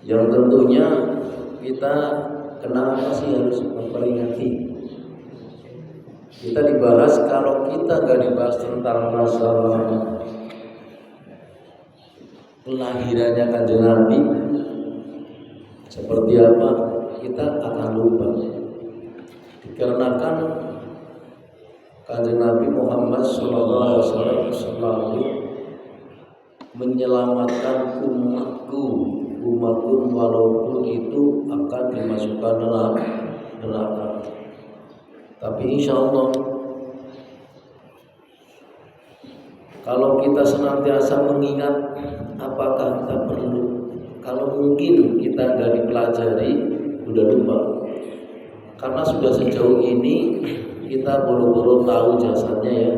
yang tentunya kita kenapa sih harus memperingati? Kita dibahas, kalau kita gak dibahas tentang masalah kelahirannya Kanjeng Nabi seperti apa, kita akan lupa. Dikarenakan Kanjeng Nabi Muhammad SAW selalu menyelamatkan umatku walaupun itu akan dimasukkan neraka. Tapi insya Allah kalau kita senantiasa mengingat, apakah kita perlu? Kalau mungkin kita nggak dipelajari, udah lupa. Karena sudah sejauh ini kita boro-boro tahu jasadnya ya,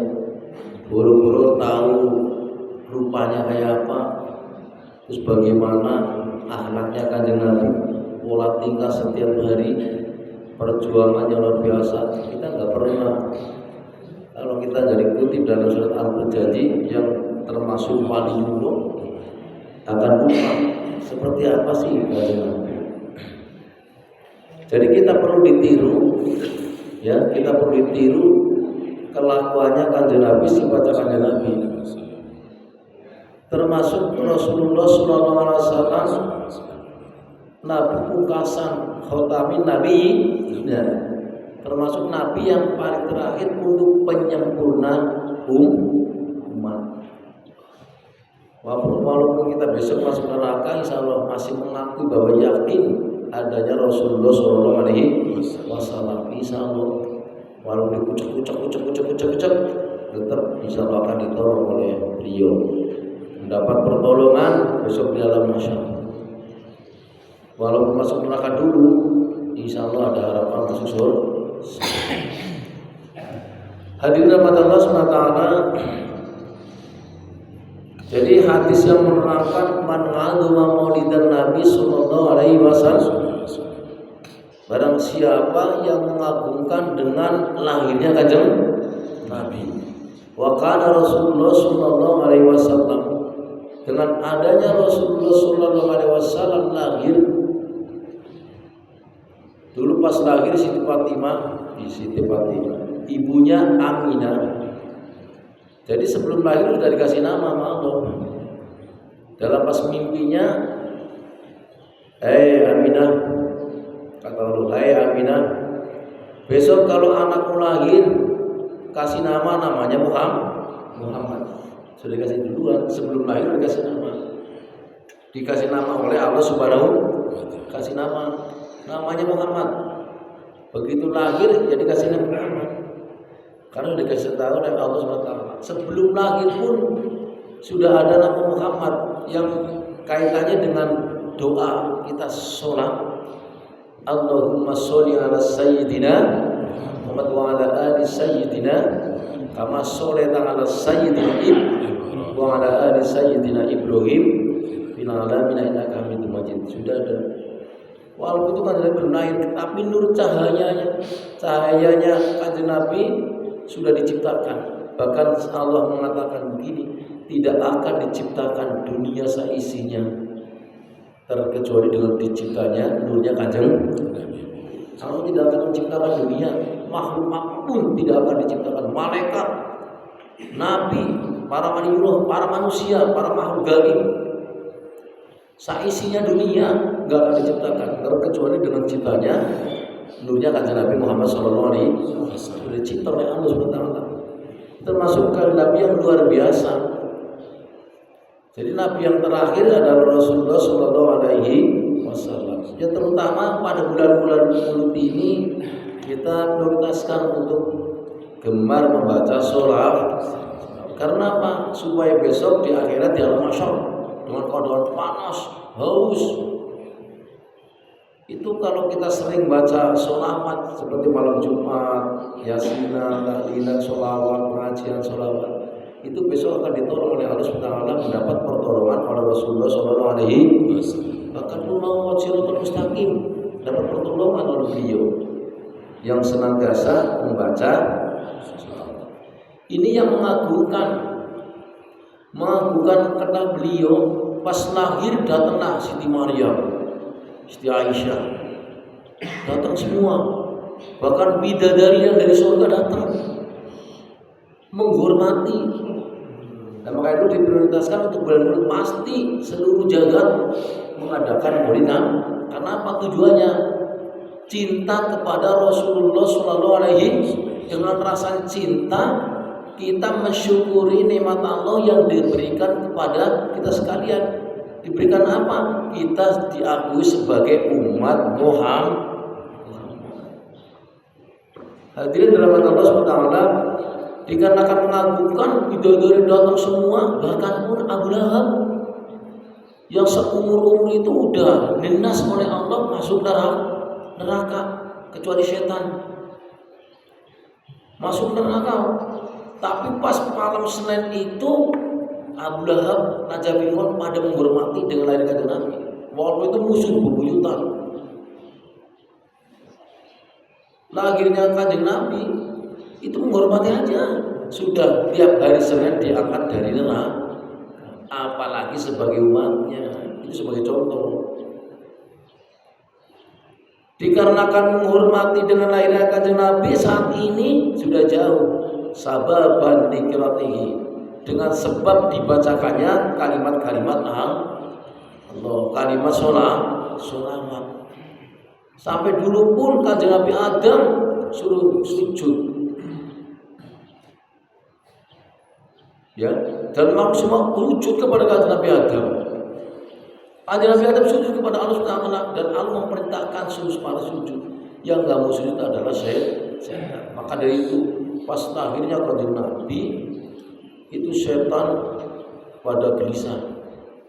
boro-boro tahu rupanya kayak apa, terus bagaimana akhlaknya Kanjeng Nabi, pola tingkah setiap hari, perjuangannya luar biasa. Kita nggak pernah. Kalau kita dari kutip dalam surat Al-Berjanji yang termasuk waliullah, akan lupa seperti apa sih Kanjeng Nabi. Jadi kita perlu ditiru, ya, kita perlu ditiru kelakuannya Kanjeng Nabi, sifatnya Kanjeng Nabi. Termasuk Rasulullah SAW, Nabi pungkasan, khotamin Nabi, ya, termasuk Nabi yang paling terakhir untuk penyempurna umat. Walaupun kita besok masuk neraka, insya Allah masih mengakui bahwa yakin adanya Rasulullah SAW. Insya Allah, walaupun dikucek, tetap insya Allah akan ditolong oleh beliau, mendapat pertolongan besok di alam mahsyar. Walaupun masuk neraka dulu, insya Allah ada harapan masuk surga. Hadirin rahmat Allah SWT. Jadi hadis yang menerangkan man adzama maulidan Nabi sallallahu alaihi wasallam, barang siapa yang mengagungkan dengan lahirnya Kanjeng Nabi. Wa kana Rasulullah sallallahu alaihi wasallam, dengan adanya Rasulullah sallallahu alaihi wasallam lahir. Dulu pas lahir Siti Fatimah, ibunya Aminah. Jadi sebelum lahir sudah dikasih nama sama Allah. Dalam pas mimpinya, Aminah, kata Allah, Aminah, besok kalau anakmu lahir, kasih namanya Muhammad. Sudah dikasih duluan, sebelum lahir dikasih nama. Dikasih nama oleh Allah Subhanahu, kasih namanya Muhammad. Begitu lahir ya dikasih nama Muhammad, karena dikasih tahu oleh Allah SWT. Sebelum lahir pun sudah ada nama Muhammad yang kaitannya dengan doa kita sholat. Allahumma sholli ala sayyidina Muhammad wa ala ali sayyidina kama shollaita ala sayyidina Ibrahim wa ala ali sayyidina Ibrahim fil alamin innaka Hamidum Majid. Sudah ada. Walaupun itu kan belum lahir, tapi nur cahayanya Kanjeng Nabi sudah diciptakan. Bahkan Allah mengatakan begini, tidak akan diciptakan dunia seisinya terkecuali dengan diciptanya nurnya Kanjeng Nabi. Allah tidak akan menciptakan dunia, makhluk apapun tidak akan diciptakan, malaikat, nabi, para waliullah, para manusia, para makhluk gaib, seisinya dunia nggak akan diciptakan terkecuali dengan ciptanya nurnya Kanjeng Nabi Muhammad SAW. Sudah dicipta oleh Allah SWT. Termasuk Nabi yang luar biasa. Jadi Nabi yang terakhir adalah Rasulullah SAW. Ya, terutama pada bulan-bulan Maulid ini kita prioritaskan untuk gemar membaca sholawat. Karena apa? Supaya besok di akhirat di alam mahsyar dengan keadaan panas, haus. Itu kalau kita sering baca sholawat seperti malam Jumat, Yasinah, tahlilan, sholawat, pengajian sholawat, itu besok akan ditolong oleh Allah SWT, mendapat pertolongan oleh Rasulullah SAW. Bahkan mau siratal mustaqim, dapat pertolongan oleh beliau yang senantiasa membaca sholawat. Ini yang mengagungkan karena beliau pas lahir datanglah Siti Maryam, Siti Aisyah, datang semua. Bahkan bidadari yang dari surga datang menghormati. Dan maka itu diprioritaskan untuk bulan Maulid, pasti seluruh jagat mengadakan Maulid. Karena apa tujuannya? Cinta kepada Rasulullah Shallallahu Alaihi. Dengan rasa cinta kita mensyukuri nikmat Allah yang diberikan kepada kita sekalian. Diberikan apa? Kita diakui sebagai umat Muhammad. Hadirin dirahmati Allah Subhanahu wa taala, dikarenakan mengagumkan bidadari datang semua, bahkan pun Abu Lahab yang seumur-umur itu udah dinas oleh Allah masuk neraka kecuali setan. Masuk neraka. Tapi pas malam Senin itu Abu Lahab, Najabiyun pada menghormati dengan lahir kanjeng Nabi. Walaupun itu musuh bebuyutan. Lahirnya kanjeng Nabi itu menghormati aja. Sudah tiap hari Senin diangkat dari neraka. Apalagi sebagai umatnya. Itu sebagai contoh. Dikarenakan menghormati dengan lahirnya kanjeng Nabi saat ini sudah jauh sababan dikiratihi, dengan sebab dibacakannya kalimat-kalimat Allah, kalimat sholawat. Sampai dulu pun kanjeng Nabi Adam suruh sujud, ya, dan mau semua sujud kepada kanjeng Nabi Adam. Kanjeng Nabi Adam sujud kepada Allah SWT, dan Allah memerintahkan suruh pada sujud. Yang nggak mau sujud adalah setan. Maka dari itu pas akhirnya kanjeng Nabi itu setan pada gelisah,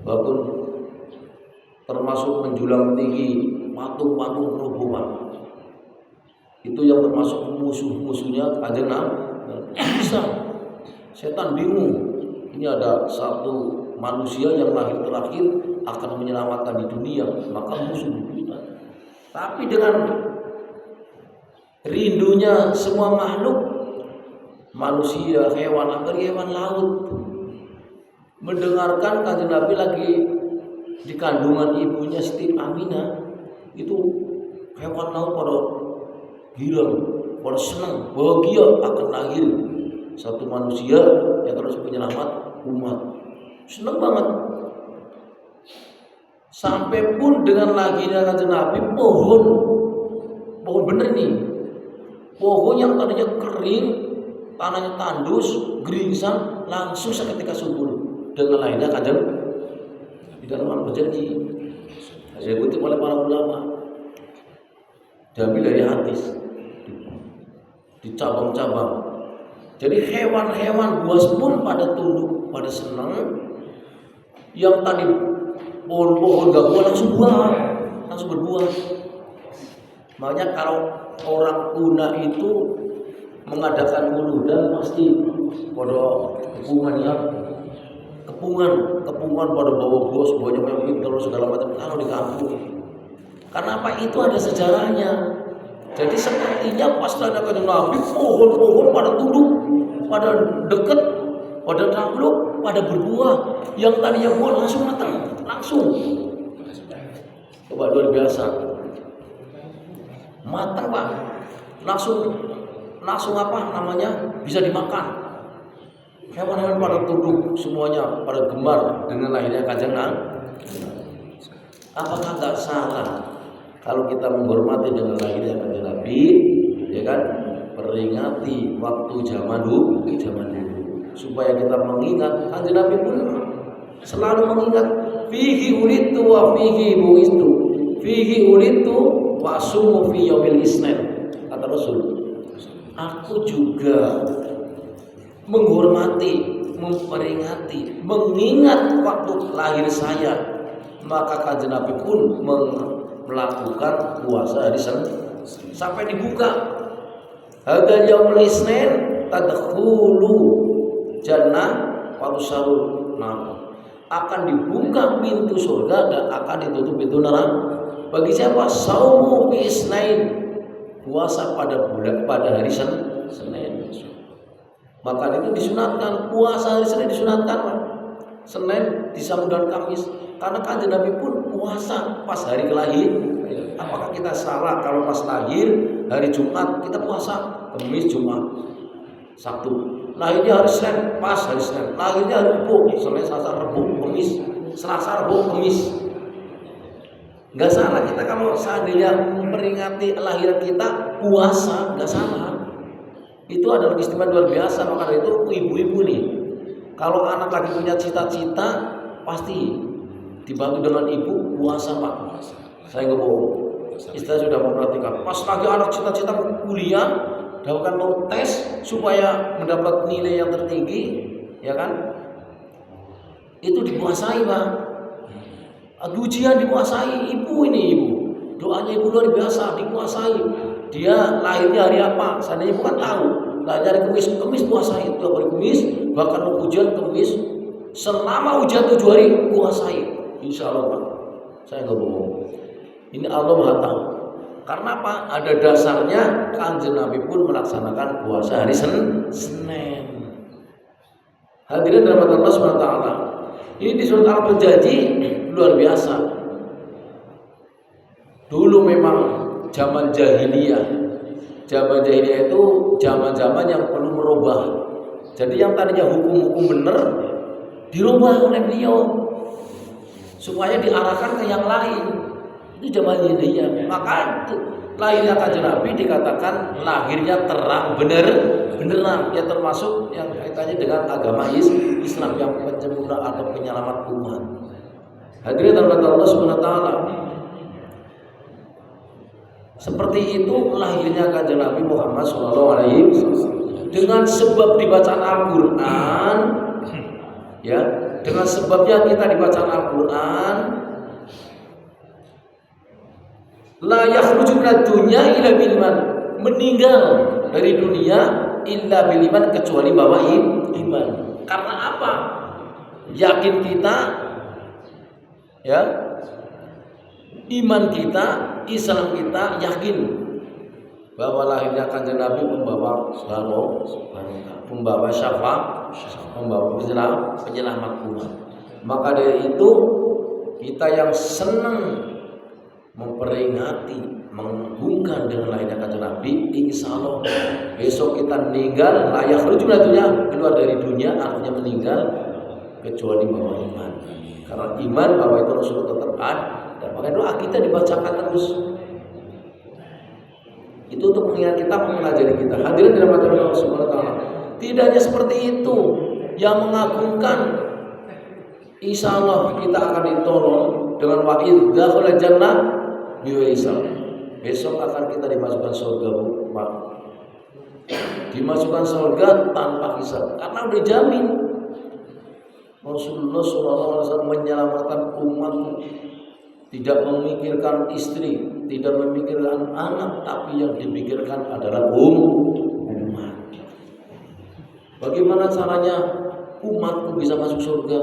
bahkan termasuk menjulang tinggi patung-patung robohan. Itu yang termasuk musuh-musuhnya kanjeng Nabi. Bisa setan bingung. Ini ada satu manusia yang lahir terakhir akan menyelamatkan di dunia, maka musuh kita. Tapi dengan rindunya semua makhluk, manusia, hewan, apalagi hewan laut, mendengarkan kanjeng Nabi lagi di kandungan ibunya Siti Aminah, itu hewan laut pada girang, pada senang, bahagia akan lahir satu manusia yang terus penyelamat umat. Senang banget. Sampai pun dengan lahirnya kanjeng Nabi, pohon bener nih, pohon yang tadinya kering, tanahnya tandus, geringsang, langsung seketika subur dengan lahirnya kanjeng Nabi. Dalam berjanji, saya kutip oleh para ulama, diambil dari hadis, di cabang-cabang. Jadi hewan-hewan buas pun pada tunduk, pada senang. Yang tadi pohon-pohon gak buah langsung berbuah. Makanya kalau orang tuna itu mengadakan wuludan pasti pada kepungan pada bawa bos, bawanya banyak terus segala macam kalau di kampung. Karena apa? Itu ada sejarahnya. Jadi sepertinya pas ada kanjeng Nabi, pohon-pohon pada tunduk, pada deket, pada takluk, pada berbuah. Yang tadinya buah langsung matang, langsung. Coba luar biasa. Matang Pak, langsung apa namanya bisa dimakan. Hewan-hewan pada tunduk semuanya, pada gemar dengan lahirnya kanjeng Nabi. Apakah nggak salah kalau kita menghormati dengan lahirnya kanjeng Nabi, ya kan? Peringati waktu zaman dulu, supaya kita mengingat kanjeng Nabi pun selalu mengingat fihi ulitu wa fihi buistu, fihi ulitu wa sumu fi yaumil isnin, kata Rasul. Aku juga menghormati, memperingati, mengingat waktu lahir saya. Maka kanjeng Nabi pun melakukan puasa hari Senin sampai dibuka. Hadza yaumul isnin tadkhulu jannah wa tusarul nar. Akan dibuka pintu surga dan akan ditutup pintu neraka. Bagi siapa? Saumu fi isnain. Puasa pada hari Senin. Maka itu disunatkan, puasa hari Senin disunatkan. Senin disambung dengan Kamis. Karena Kanjeng Nabi pun puasa pas hari kelahiran. Apakah kita salah kalau pas lahir hari Jumat kita puasa? Kamis, Jumat, Sabtu. Lahirnya hari Senin, pas hari Senin. Lahirnya hari Rabu, Senin, Selasa, Rabu, Kamis, Selasa, Rabu, Kamis. Nggak salah kita kalau seandainya memperingati lahiran kita puasa, nggak salah. Itu adalah istimewa luar biasa. Maka itu ibu-ibu nih, kalau anak lagi punya cita-cita pasti dibantu dengan ibu puasa Pak. Saya nggak bohong. Istri sudah memperhatikan. Pas lagi anak cita-cita kuliah, bahkan mau tes supaya mendapat nilai yang tertinggi, ya kan? Itu dipuasai Pak. Ujian dipuasai, ibu ini ibu. Doanya ibu luar biasa, dipuasai. Dia lahirnya hari apa? Seandainya bukan tahu. Lahirnya hari Kamis puasai. Itu hari Kamis, bahkan mau ujian Kamis. Selama ujian 7 hari puasai. Insya Allah Pak. Saya nggak bohong. Ini Allah Maha tahu. Karena apa? Ada dasarnya Kanjeng Nabi pun melaksanakan puasa hari Senin. Hadirin rahmat Allah SWT. Ini di surat Al-Janji luar biasa. Dulu memang zaman jahiliyah. Zaman jahiliyah itu zaman-zaman yang perlu merubah. Jadi yang tadinya hukum-hukum benar dirubah oleh beliau supaya diarahkan ke yang lain. Itu zaman jahiliyah. Maka lahirnya Kanjeng Nabi dikatakan lahirnya terang beneran, ya termasuk yang kaitannya dengan agama Islam yang penyempurna atau penyelamat umat. Hadirin Allah Subhanahu wa taala. Seperti itu lahirnya Kanjeng Nabi Muhammad sallallahu alaihi wasallam. Dengan sebab dibacaan Al-Qur'an, ya, dengan sebabnya kita dibaca Al-Qur'an, la yakhruju minad dunya illa bil iman, meninggal dari dunia illa bil iman, kecuali bawa iman. Karena apa? Yakin kita, ya, iman kita, Islam kita yakin bahwa lahirnya Kanjeng Nabi membawa barokah, membawa syafaat, membawa penyelamat umat. Maka dari itu kita yang senang memperingati, mengagungkan dengan lahirnya Kanjeng Nabi, insya Allah besok kita meninggal layak rujukannya keluar dari dunia, artinya meninggal kecuali bawa iman. Karena iman bahwa itu Rasulullah tetap ada, dan makanya doa kita dibacakan terus. Itu untuk mengingat kita, mengajari kita. Hadirin dirahmati Allah Subhanahu wa taala. Tidak hanya seperti itu, yang mengagungkan, insya Allah kita akan ditolong dengan wa'id dakhala jannah biwaisal. Besok akan kita dimasukkan surga, Pak. Dimasukkan surga tanpa hisab, karena udah dijamin. Rasulullah SAW menyelamatkan umat, tidak memikirkan istri, tidak memikirkan anak, tapi yang dipikirkan adalah umat. Bagaimana caranya umatku bisa masuk surga?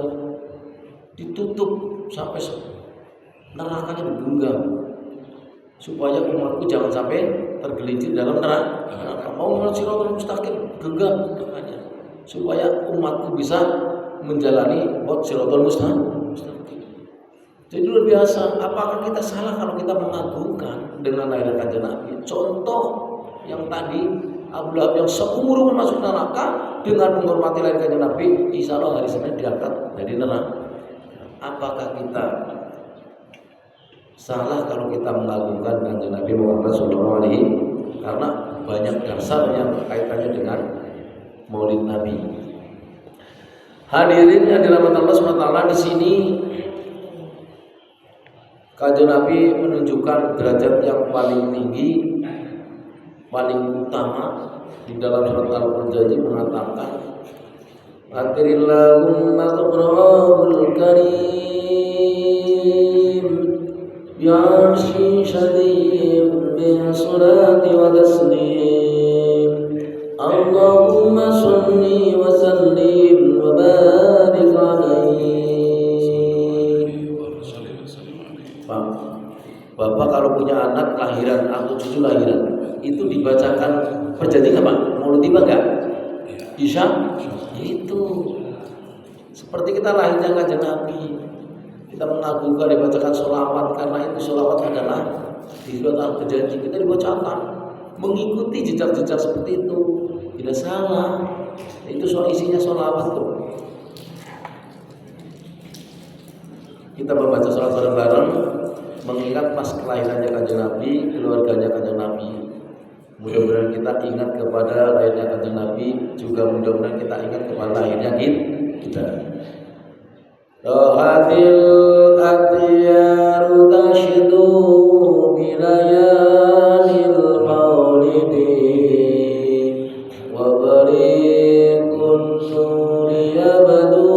Ditutup sampai nerakanya digenggam, supaya umatku jangan sampai tergelincir dalam neraka. Mau menuju Siratal Mustaqim, genggam nerakanya, supaya umatku bisa menjalani Siratal Mustaqim. Jadi luar biasa. Apakah kita salah kalau kita mengagungkan dengan lahirnya Kanjeng Nabi? Contoh yang tadi, Abu Lahab yang seumur masuk neraka, dengan menghormati lahir Kanjeng Nabi, insya Allah hari Senin diangkat dari neraka. Apakah kita salah kalau kita mengagungkan Kanjeng Nabi Muhammad SAW? Karena banyak dasar yang kaitannya dengan Maulid Nabi. Hadirin yang dirahmati Allah SWT, di sini Kanjeng Nabi menunjukkan derajat yang paling tinggi, paling utama di dalam surat Al-Janji mengatakan, Atirillahumma qabrahul karim bi'arshi syadid bi'asurati wa taslim Allahumma salli wa sallim wa barik alaihi. Bapak kalau punya anak lahiran atau cucu lahiran, itu dibacakan perjanjian apa? Maulid tiba enggak? Bisa? Itu. Seperti kita lahirnya kanjeng Nabi, kita mengagungkan, dibacakan sholawat, karena itu sholawat adalah di surat Al-Janji kita dibacakan, mengikuti jejak-jejak seperti itu tidak salah. Itu soal isinya sholawat tuh. Kita membaca sholawat bareng-bareng, mengingat pas kelahirannya kanjeng Nabi, keluarganya kanjeng Nabi. Mudah-mudahan kita ingat kepada lahirnya kanjeng Nabi, juga mudah-mudahan kita ingat kepada lahirnya kita. Rohatil atiyaru tashidu bilayalil maulidi wa barikun nuri abadu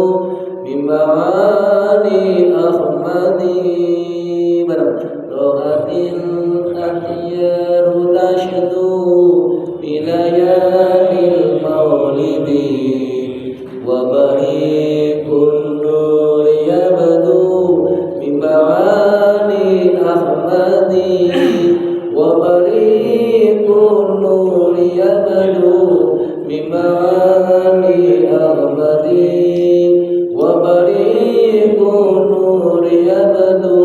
bimba'ani ahmadi. Rohatil atiyaru tashidu bilayalil maulidi wa barikun Bima'ani Ahmadi wa bariqun nuri yabdu Bima'ani Ahmadi wa bariqun nuri yabdu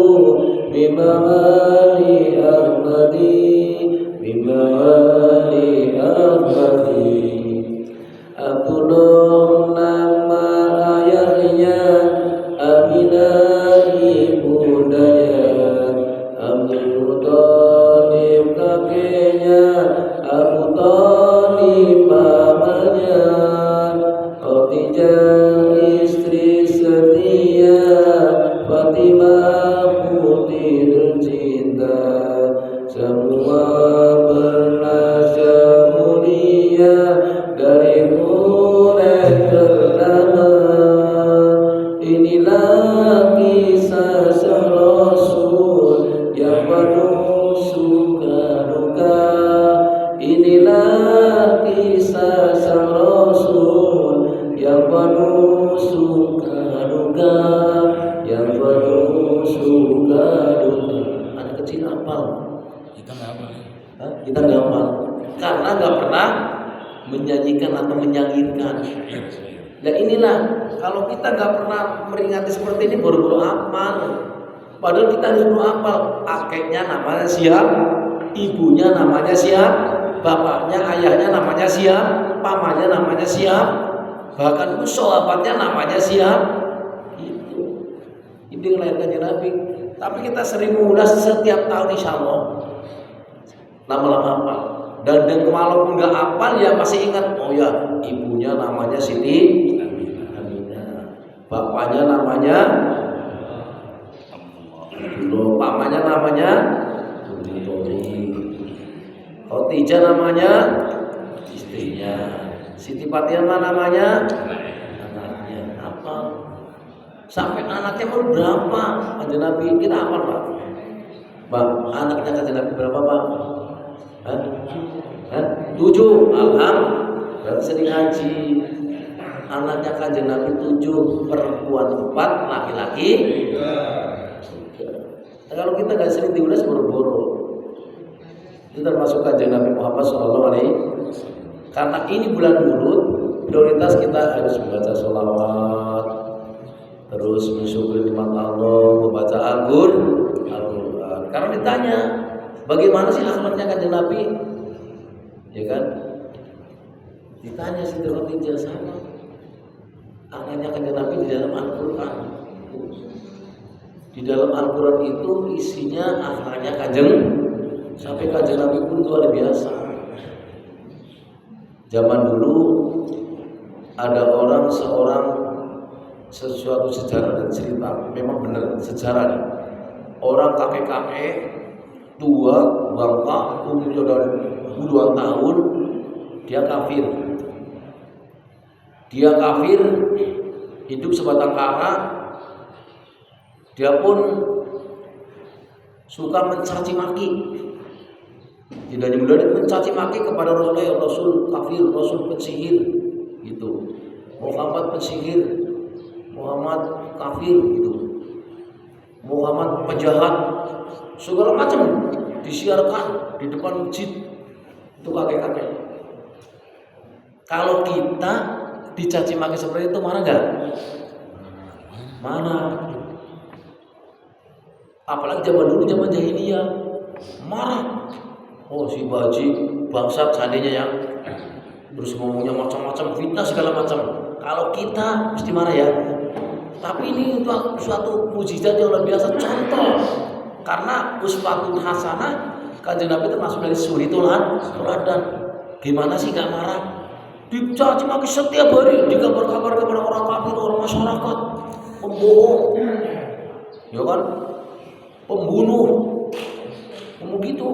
Bima'ani Ahmadi Bima'ani Ahmadi. Abdullah nama ayahnya Aminah ibundanya, Abdul Muthalib kakeknya, Abu Thalib pamannya, Khadijah istri setia, Fatimah putri tercinta, semua bernasab mulia dari Quraisy ternama. Inilah kisah sang Rasul yang penuh suka duka. Inilah kisah sang Rasul yang penuh suka duka, yang penuh suka duka. Anak kecil hafal? Kita nggak hafal. Kita nggak hafal karena nggak pernah menyanyikan atau menyairkan. Nah inilah, kalau kita nggak pernah meringati seperti ini baru hafal. Padahal kita harus hafal. Kakeknya namanya siap, ibunya namanya siap, bapaknya, ayahnya namanya siap, pamannya namanya siap, bahkan sahabatnya namanya siap. Itu melahirkan Nabi. Tapi kita sering mengulas setiap tahun insya Allah lama-lama hafal. Dan walaupun nggak hafal ya masih ingat. Oh ya, ibunya namanya Siti Aminah, bapaknya namanya Abdullah, pamannya namanya Khadijah namanya istrinya, Siti Fatimah namanya anaknya. Apa? Sampai anaknya baru berapa? Kanjeng Nabi kita hafal Pak. Bang, anaknya kanjeng Nabi berapa Pak? 7. Alhamdulillah, berarti sering haji. Anaknya kanjeng Nabi 7, perempuan 4, laki-laki 3. Nah, kalau kita nggak sering diulas boro-boro. Itu termasuk kanjeng Nabi Muhammad SAW. Karena ini bulan Maulud, prioritas kita harus membaca sholawat, terus mensyukuri nikmat Allah, membaca Al-Quran. Karena ditanya, bagaimana sih akhlaknya kanjeng Nabi? Ya kan? Ditanya Siti Khadijah sama akhlaknya kanjeng Nabi di dalam Al-Quran. Di dalam Al-Quran itu isinya akhlaknya kanjeng, sampai kanjeng Nabi pun luar biasa. Zaman dulu ada seorang sesuatu sejarah dan cerita, memang benar sejarah nih. Orang kakek-kakek tua bangka umurnya udah puluhan tahun, dia kafir. Dia kafir, hidup sebatang kara. Dia pun suka mencaci maki. Tidak hanya mencaci maki kepada Rasulullah, Rasul kafir, Rasul pensihir, gitu. Muhammad pensihir, Muhammad kafir, gitu. Muhammad penjahat, segala macam disiarkan di depan masjid. Itu kakek-kakek. Kalau kita dicaci maki seperti itu, marah nggak? marah. Apalagi zaman dulu, zaman jahiliyah, marah. Oh, si Baji bangsat seandainya ya, terus ngomongnya macam-macam, fitnah segala macam. Kalau kita mesti marah ya. Tapi ini untuk suatu mujizat yang luar biasa, contoh. Karena uswatun hasanah, Kanjeng Nabi termasuk dari suri teladan. Gimana sih gak marah? Dicaci maki setiap hari, dikabar-kabar kepada orang kafir, orang masyarakat, pembohong, ya kan, pembunuh, begitu.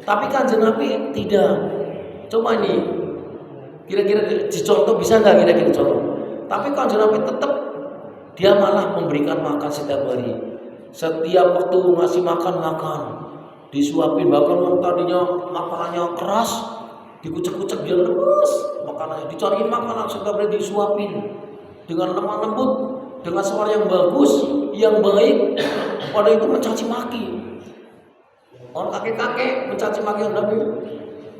Tapi Kanjeng Nabi tidak. Coba ini, kira-kira dicontoh bisa nggak kira-kira contoh? Tapi Kanjeng Nabi tetap dia malah memberikan makan setiap hari. Setiap waktu ngasih makan, disuapin, bahkan yang tadinya makanannya keras, dikucek-kucek dia lemes makanannya, dicariin makanan setiap hari disuapin dengan lemah lembut, dengan suara yang bagus, yang baik. Pada itu mencaci maki. Orang kakek-kakek mencaci maki yang Nabi,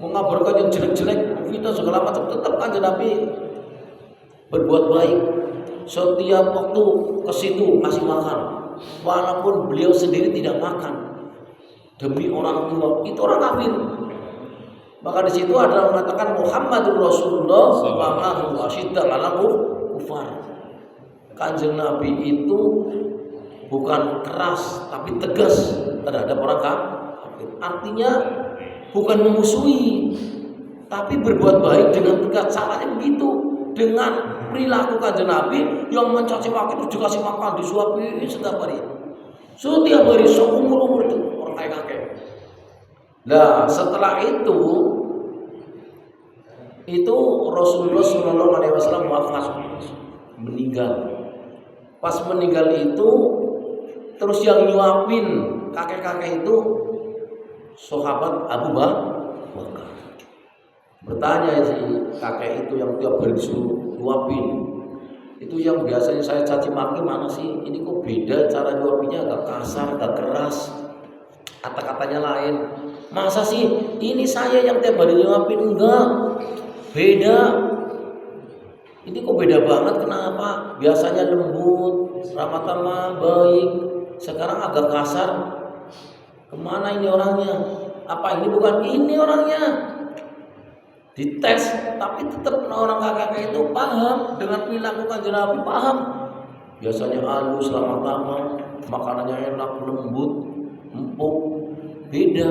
mengabarkan yang jelek-jelek, fitnah segala macam, tetap Kanjeng Nabi berbuat baik. Setiap waktu ke situ ngasih makan, walaupun beliau sendiri tidak makan demi orang tua, itu orang kafir. Maka di situ ada mengatakan Muhammadur Rasulullah sallallahu alaihi wasallam kufar. Kanjeng Nabi itu bukan keras tapi tegas terhadap orang kafir. Artinya bukan memusuhi, tapi berbuat baik dengan tegas. Caranya begitu. Dengan perilaku Kanjeng Nabi yang mencaci maki itu dikasih makan, disuapi setiap hari. Setiap hari seumur-umur itu orang kakek. Nah, setelah itu Rasulullah SAW wafat, meninggal. Pas meninggal itu terus yang nyuapin kakek-kakek itu sahabat Abu Bakar. Bertanya si kakek itu yang tiap hari disuruh nyuapin, itu yang biasanya saya caci maki mana sih? Ini kok beda cara nyuapinnya, agak kasar, agak keras, kata-katanya lain. Masa sih ini saya yang tiap hari nyuapin? Enggak, beda. Ini kok beda banget, kenapa? Biasanya lembut, ramah tamah, baik, sekarang agak kasar. Kemana ini orangnya? Apa ini bukan ini orangnya? Dites, tapi tetap orang kakek itu paham dengan perilaku Kanjeng Nabi, paham. Biasanya halus, ramah tamah, makanannya enak, lembut, empuk, beda.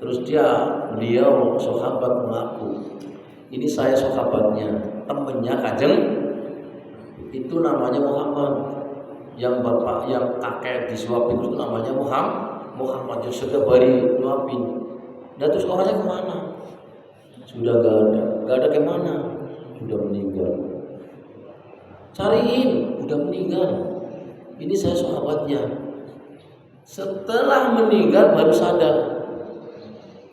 Terus beliau sahabat mengaku, ini saya sahabatnya, temennya Kanjeng. Itu namanya Muhammad. Yang bapak, yang kakek disuapin itu namanya Muhammad yang setiap hari nyuapin. Nah terus orangnya kemana? Sudah gak ada kemana? Sudah meninggal. Cariin, udah meninggal. Ini saya sahabatnya. Setelah meninggal baru sadar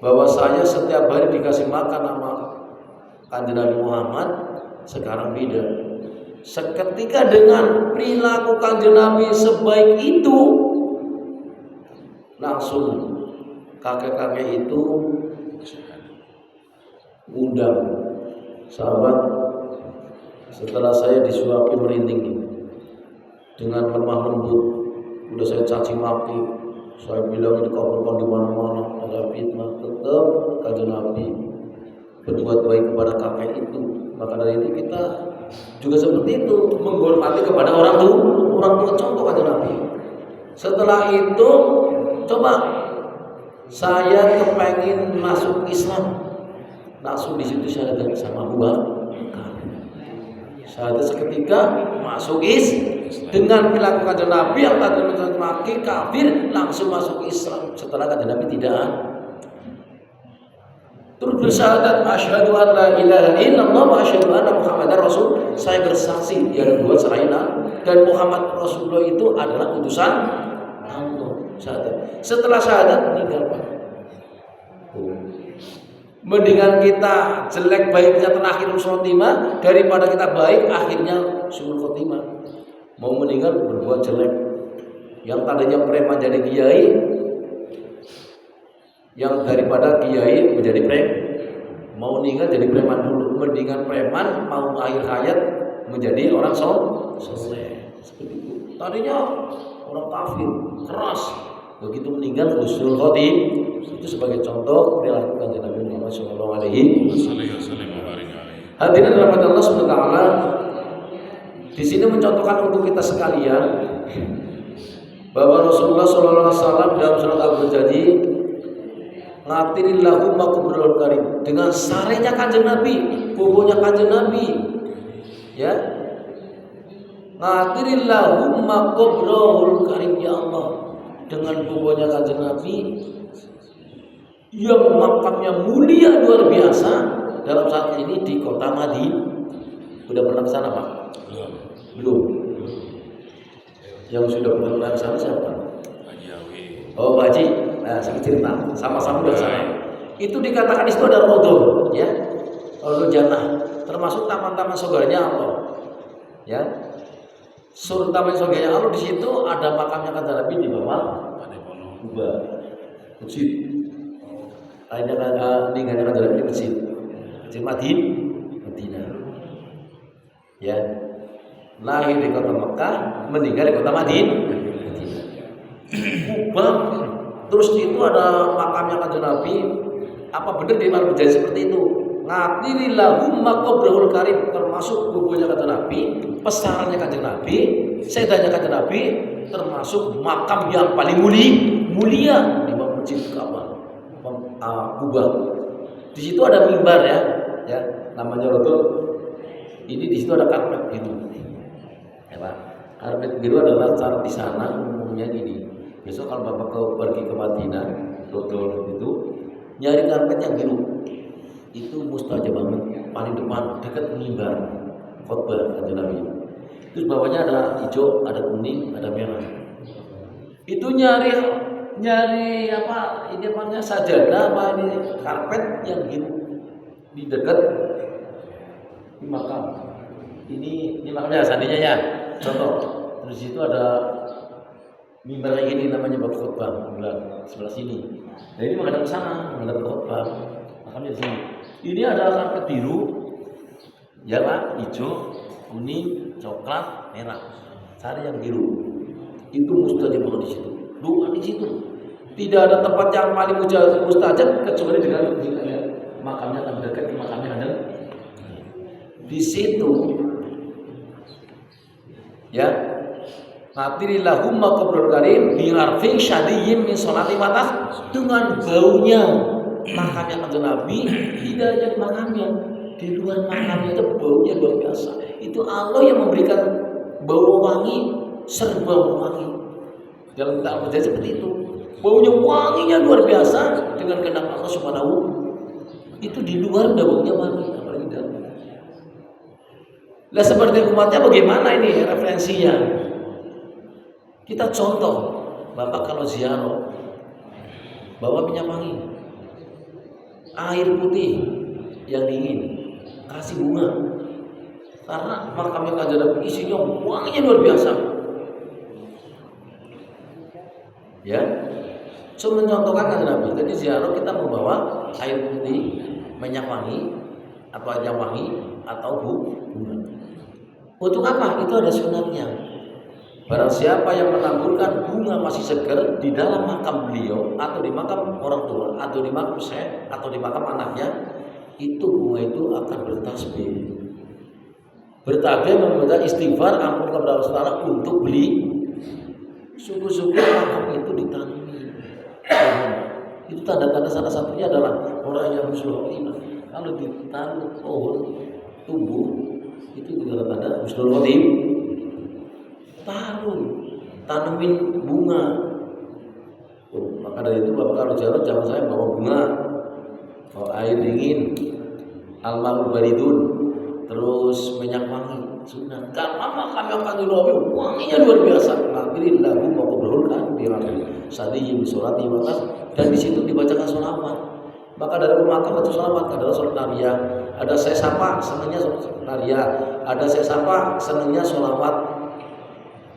bahwa saya setiap hari dikasih makan sama Kanjeng Nabi Muhammad, sekarang beda. Seketika dengan perilaku Kanjeng Nabi sebaik itu, langsung kakek-kakek itu undang sahabat, setelah saya disuapi merinding dengan lemah lembut, udah saya caci maki, saya bilang dikabarkan di mana-mana ada fitnah, tetap Kanjeng Nabi berbuat baik kepada kakek itu. Maka dari itu kita juga seperti itu, menghormati kepada orang tua, contoh Kanjeng Nabi. Setelah itu coba saya kepengen masuk Islam, langsung di situ syahadat sama Abu Bakar. Syahadat seketika masuk dengan perilaku Kanjeng Nabi yang tadi mencaci maki kafir, langsung masuk Islam. Setelah Kanjeng Nabi tidak. Terus bersyahadat asyhadu an la ilaha illallah wa asyhadu anna Muhammadar Rasul. Saya bersaksi tiada dua selain Allah dan Muhammad Rasulullah itu adalah utusan Allah. Syahadat. Setelah syahadat meninggal. Mendingan kita jelek baiknya terakhir khotimah daripada kita baik akhirnya suul khotimah. Mau meninggal berbuat jelek, yang tadinya preman jadi kiai, yang daripada kiai menjadi preman, mau meninggal jadi preman dulu. Mendingan preman mau akhir hayat menjadi orang soleh. Seperti itu. tadinya orang kafir, keras. Begitu meninggal husnul khotim. Itu sebagai contoh perilaku kanjeng Nabi Muhammad sallallahu alaihi wasallam. Hadirin rahmat Allah Subhanahu wa taala. Di sini mencontohkan untuk kita sekalian bahwa Rasulullah sallallahu alaihi wasallam dalam surat Al-Hujjati ngatirillahumma kubrul karim, dengan sarenya kanjeng Nabi, bobonya kanjeng Nabi. Ya. Ngatirillahumma kubrul karim, ya Allah, dengan bobonya kanjeng Nabi yang makamnya mulia luar biasa dalam saat ini di kota Madinah. Sudah pernah ke sana, Pak? Belum. Yang sudah pernah ke sana siapa? Oh, Pak Haji. Nah, saya cerita, sama-sama dari sana. Itu dikatakan itu ada rodol, ya, rodol jannah, termasuk taman-taman surganya Allah, ya. Taman surganya Allah di situ ada makamnya kanjeng Nabi di bawah kubah masjid. Ada ninggalnya kanjeng Nabi di masjid Madinah, ya. Lahir di kota Mekah, meninggal di kota Madinah. Kubah. Terus itu ada makamnya kanjeng Nabi. Apa benar di mana berjanji seperti itu? Ngatirillahumma qabrahul karim, termasuk kuburnya kanjeng Nabi, pesarannya kanjeng Nabi, sedanya kanjeng Nabi, termasuk makam yang paling mulia di masjid Ka'bah, Kubah. Di situ ada mimbar, ya, namanya rodol. Ini di situ ada karpet biru. Ya, Pak. Karpet biru adalah cara di sana umumnya gini. Besok kalau Bapak pergi ke Madinah, rodol itu nyari karpet yang biru. Itu mustajab banget, paling depan dekat mimbar khotbah kanjeng Nabi. Terus bawahnya ada hijau, ada kuning, ada merah. Itu nyari apa? Ini namanya sajadah apa ini karpet yang biru di dekat di makam. Ini makamnya seandainya ya. Contoh. Terus itu ada mimbar kayak gini namanya bab khotbah, sebelah sini. Nah ini menghadap ke sana, menghadap ke khotbah. Makamnya di sini. Ini ada karpet biru, ya Pak, hijau, kuning, coklat, merah. Cari yang biru. Itu mustajab di situ. Doa di situ. Tidak ada tempat yang paling mustajab kecuali dengan makamnya akan dekat di makamnya ada. Di situ, ya. Ngatirillahumma qabrul karim bi'arfin syadiyyin min sholati watas, dengan baunya makamnya kanjeng Nabi, tidak hanya di makamnya, di luar makamnya itu baunya luar biasa. Itu Allah yang memberikan bau wangi, serba wangi. Dalam kitab Al-Hujjah seperti itu. Baunya wanginya luar biasa dengan kehendak Allah Subhanahu. Itu di luar udah baunya wangi, apalagi dalam. Lah seperti umatnya bagaimana ini referensinya? Kita contoh, Bapak kalau ziarah bawa minyak wangi, air putih yang dingin, kasih bunga, karena makamnya kanjeng Nabi isinya wanginya luar biasa. Ya, cuma mencontohkan kanjeng Nabi. Jadi ziarah kita membawa air putih, minyak wangi, atau air wangi, atau bunga. Untuk apa? Itu ada sunatnya. Barang siapa yang menaburkan bunga masih segar di dalam makam beliau, atau di makam orang tua, atau di makam syekh, atau di makam anaknya, itu bunga itu akan bertasbih. Bertasbih meminta istighfar, ampun kepada Allah Taala untuk beli. Syukur-syukur makam itu ditanami. Itu tanda-tanda salah satunya adalah orang yang husnul khotimah. Kalau ditanam pohon tumbuh, itu tanda-tanda husnul khotimah. Tanemin bunga. Maka dari itu Bapak kalau jalan jangan saya bawa bunga, bawa air dingin, almarhum baridun, terus minyak wangi. Sunnah. Karena makam yang kanjeng Nabi wanginya luar biasa. Ngabirin lagu mau keberulkan di rapi sadiyim surati wakas, dan di situ dibacakan sholawat. Maka dari makam itu sholawat adalah sholat naria. Ada saya sapa senangnya sholat naria. Ada saya sapa senangnya sholawat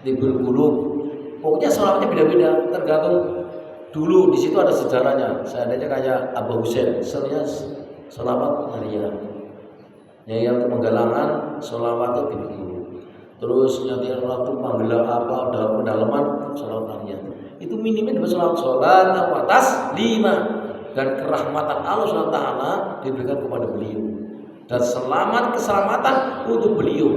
di bergulung. Pokoknya sholawatnya beda-beda, tergantung dulu di situ ada sejarahnya. Seandainya kayak Abu Husain, sebenarnya sholawat naria. Yang menggalangan sholawat itu bergulung. terus nanti waktu panggilan apa dalam pendalaman sholat tahiyat. Itu minimal sholat atas 5 dan kerahmatan Allah SWT diberikan kepada beliau dan keselamatan untuk beliau.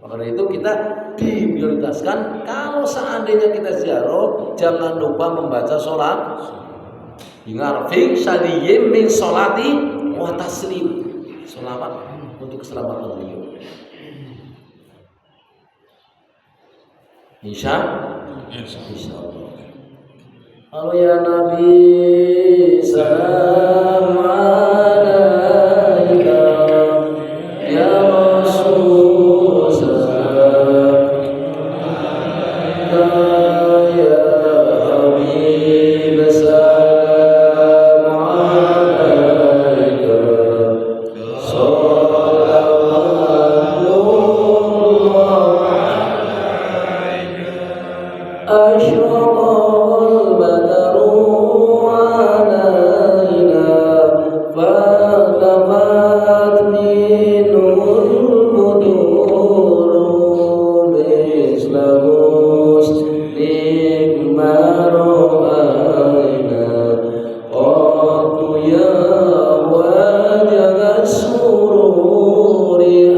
Maka dari itu kita diprioritaskan kalau seandainya kita ziarah jangan lupa membaca sholat Ingarfik sadiyim min sholati wa taslim. Selamat untuk keselamatan beliau. Insyaallah. Halo ya Nabi salam alaika ya Rasul salam alaika ya Habib salam alaika Ashraqal badaru alaina falafat minul muduru mislamus nikmaru alaina qatu ya wajah sururi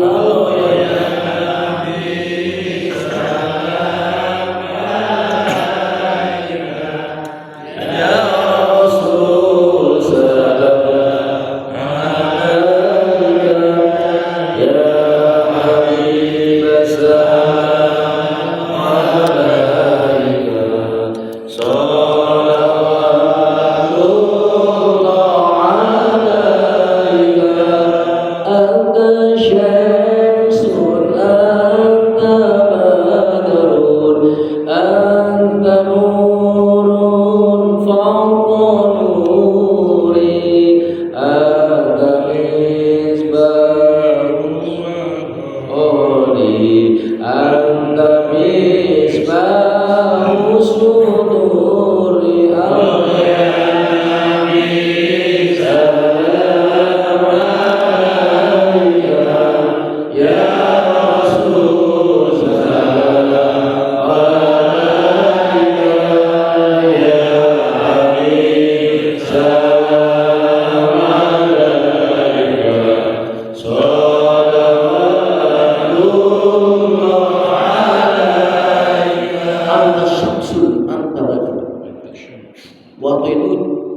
Waktu itu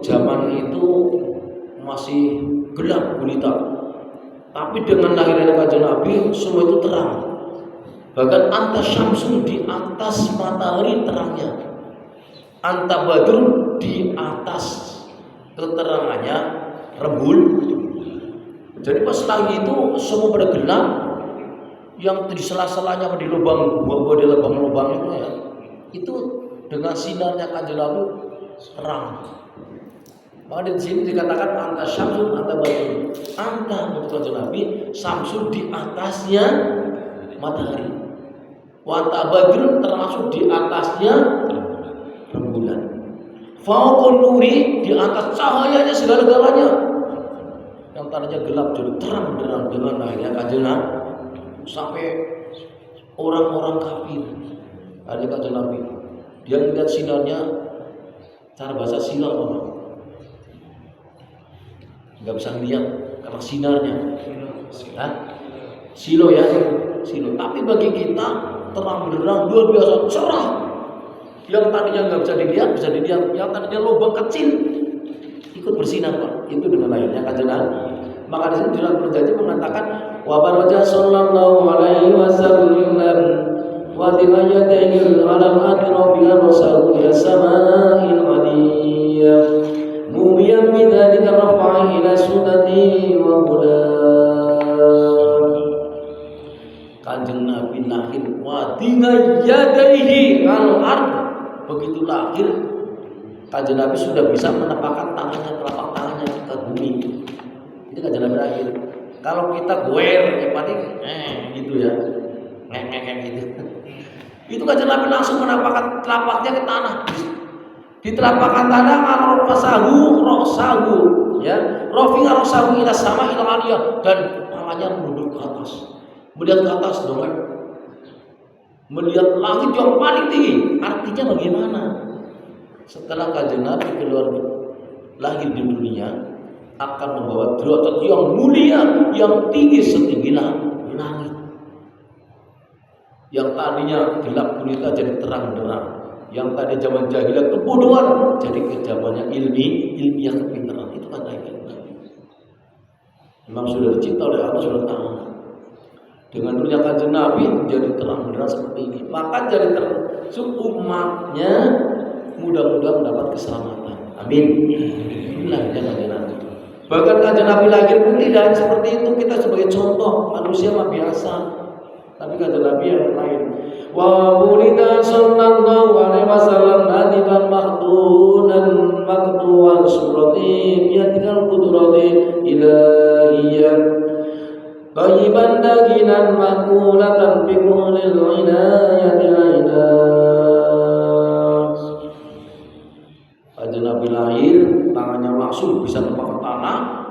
zaman itu masih gelap gulita, tapi dengan lahirnya kanjeng Nabi semua itu terang. Bahkan anta syamsun di atas matahari terangnya, anta badrun di atas keterangannya rembul. Jadi pas lagi itu semua pada gelap, yang di sela-selanya di lubang gua di lubang-lubang itu ya, itu dengan sinarnya kanjeng Nabi terang. Maka di sini dikatakan anta syamsun anta badrun. Anta untuk kanjeng Nabi syamsun di atasnya matahari. Wa anta badrun termasuk di atasnya rembulan. Fauqun nuri di atas cahayanya segala-galanya. Yang tadinya gelap jadi terang dengan lahirnya kanjeng Nabi. Sampai orang-orang kafir ada kanjeng Nabi. Dia lihat sinarnya. Cara bahasa silau orang nggak bisa lihat karena sinarnya, silo ya, silo. Tapi bagi kita terang benderang luar biasa cerah. Yang tadinya nggak bisa dilihat, bisa dilihat. Yang tadinya lubang kecil ikut bersinar Pak. Itu dengan lahirnya kanjeng Nabi. Maka di sini dalam perjanjian mengatakan wa baraja sallallahu alaihi wasallam wadimajatihil alam atrofiyar rasulullah sama'il aliyah mumiyam bidhalika rafa'i ila sudati wa bulan. Kanjeng Nabi lahir wadimajatihil alam begitu lahir kanjeng Nabi sudah bisa menepakkan tangannya, telapak tangannya ke bumi. Itu kanjeng Nabi lahir. Kalau kita goer ya paling gitu ya, ngek gitu. Itu kanjeng Nabi langsung menapakkan telapaknya ke tanah. Di telapakan tanah rosahu, ya, rofi'ah rosahu ila sama ila aliyah dan kepalanya menunduk ke atas, melihat ke atas dong. melihat langit yang paling tinggi. Artinya bagaimana? Setelah kanjeng Nabi keluar lahir di dunia, akan membawa derajat yang mulia, yang tinggi setinggi langit. Yang tadinya gelap gulita jadi terang benderang. Yang tadi zaman jahiliyah kebodohan jadi ke zamannya ilmiah kepintaran. Itu kan Nabi. Memang sudah dicinta oleh Allah, sudah tahu. Dengan dunia kanjeng Nabi jadi terang benderang seperti ini. Maka jadi terang umatnya mudah-mudahan mendapat keselamatan. Amin. Inilah kanjeng Nabi. Bahkan kanjeng Nabi lahir pun tidak seperti itu. Kita sebagai contoh manusia mah biasa. Tapi kanjeng Nabi yang lain. Wa wulida sallallahu alaihi wasallam nadikan maktunan maktuan surati biyatikal qudrati ilahiyah Qayyiban daginan makulatan bikulil inayati ainas. Kanjeng Nabi lahir, tangannya langsung bisa nempak ke tanah,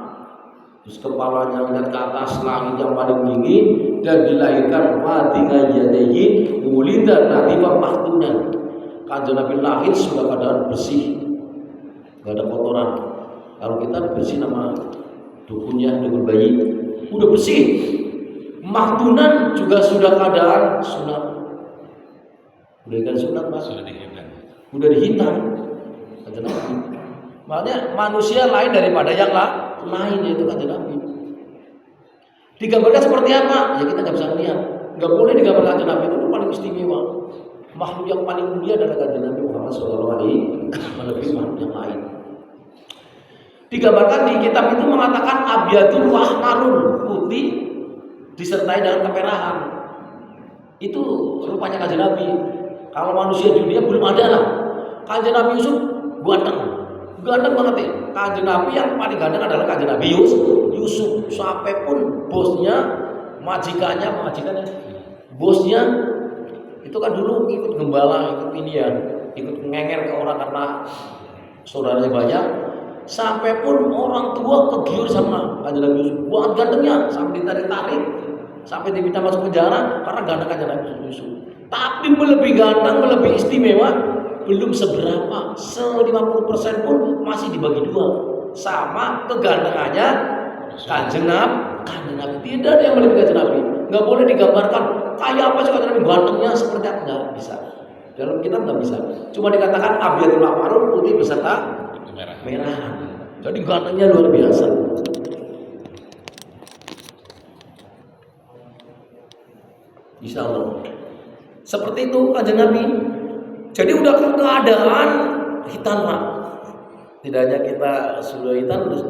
terus kepalanya melihat ke atas langit yang paling tinggi, dan dilahirkan madinga yadayhi wulidan nadifah mahtunan. Kanjeng Nabi lahir sudah keadaan bersih, gak ada kotoran. Kalau kita bersih nama dukunnya, dukun bayi, udah bersih. Mahtunan juga sudah keadaan sunat. Udah kan sunat Mas? Udah dihitam. Kanjeng Nabi. Makanya manusia lain daripada yang lain, yaitu kanjeng Nabi. Digambarkan seperti apa? Ya kita nggak bisa melihat. Nggak boleh digambarkan kanjeng Nabi itu paling istimewa. Makhluk yang paling mulia adalah kanjeng Nabi Muhammad SAW, melebihi makhluk yang lain. Digambarkan di kitab itu mengatakan abyadul wahmarun, putih disertai dengan kemerahan. Itu rupanya kanjeng Nabi. Kalau manusia di dunia belum ada lah. Kanjeng Nabi Yusuf ganteng banget ya. Kanjeng Nabi yang paling ganteng adalah kanjeng Nabi Yusuf. Sampai pun bosnya, majikannya, bosnya itu kan dulu ikut gembala, ikut ini ya, ikut ngenger ke orang karena saudaranya banyak. Sampai pun orang tua kegiur sama kanjeng Nabi Yusuf. Buat gantengnya sampai ditarik-tarik, sampai diminta masuk penjara karena ganteng kanjeng Nabi Yusuf. Tapi melebihi ganteng, melebihi istimewa, belum seberapa. 50% pun masih dibagi dua sama kegantengannya kanjeng Nabi. Tidak ada yang melebihi kanjeng Nabi. Nggak boleh digambarkan kayak apa sih kanjeng Nabi, gantengnya seperti apa, nggak bisa. Dalam kitab nggak bisa. Cuma dikatakan abyadul ahmarun, putih beserta merah. Jadi gantengnya luar biasa. Insya Allah. Seperti itu kanjeng Nabi. Jadi udah keadaan hitam Pak. Tidak hanya kita sudah hitam, terus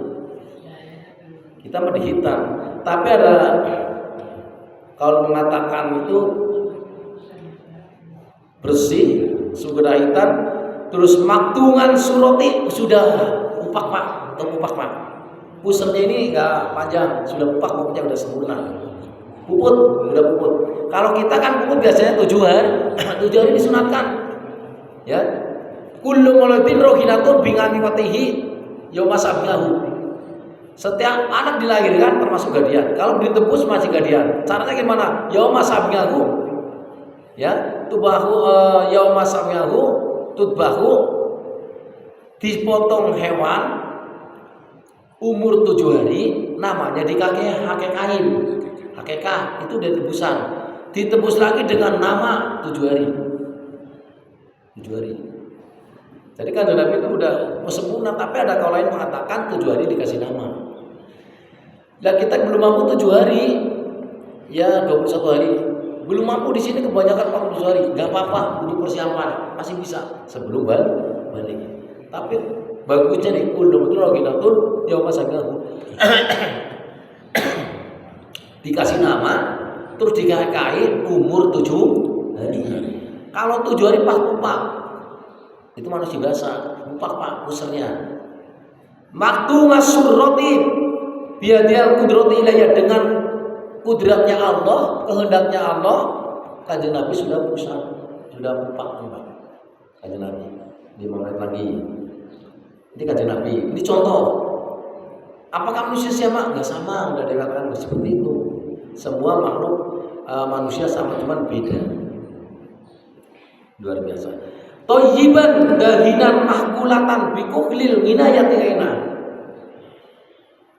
kita menjadi hitam. Tapi ada kalau mengatakan itu bersih, sudah hitam, terus maktungan surati sudah upak Pak, pusatnya ini nggak panjang, sudah upak, pupuknya udah sempurna, udah puput. Kalau kita kan puput biasanya 7 hari disunatkan, ya. Kullu maulatin rohinatun bingani watihi yomasabilahu. Setiap anak dilahirkan termasuk gadian. Kalau ditebus masih gadian. Caranya gimana? Yomasabilahu, ya. Tubahu yomasabilahu. Tutbahu, dipotong hewan umur 7 hari, namanya hakekain. Hakekah itu udah tebusan. Ditebus lagi dengan nama 7 hari. 7 hari. Jadi kan Nabi itu udah sempurna, tapi ada kaum lain mengatakan 7 hari dikasih nama. Dan kita belum mampu 7 hari, ya 21 hari. Belum mampu di sini kebanyakan 40 hari, nggak apa-apa, butuh persiapan, masih bisa sebelum balik. Tapi bagusnya nih, betul lagi natur, ya masa dikasih nama, terus dikait umur 7 hari. Kalau 7 hari pas upak, itu manusia biasa, upak Pak, pusernya. Maktu ngasurroti, biadil kudrati ilayah, dengan kudratnya Allah, kehendaknya Allah, kanjeng Nabi sudah pusat, sudah upak kanjeng Nabi. 5 menit lagi. Ini kanjeng Nabi. Ini contoh. Apakah manusia sama? Enggak sama, udah dikatakan seperti itu. Semua makhluk manusia sama, cuman beda. luar biasa. Thayyiban dahinan mahkulatan bikuhlil minayati aina.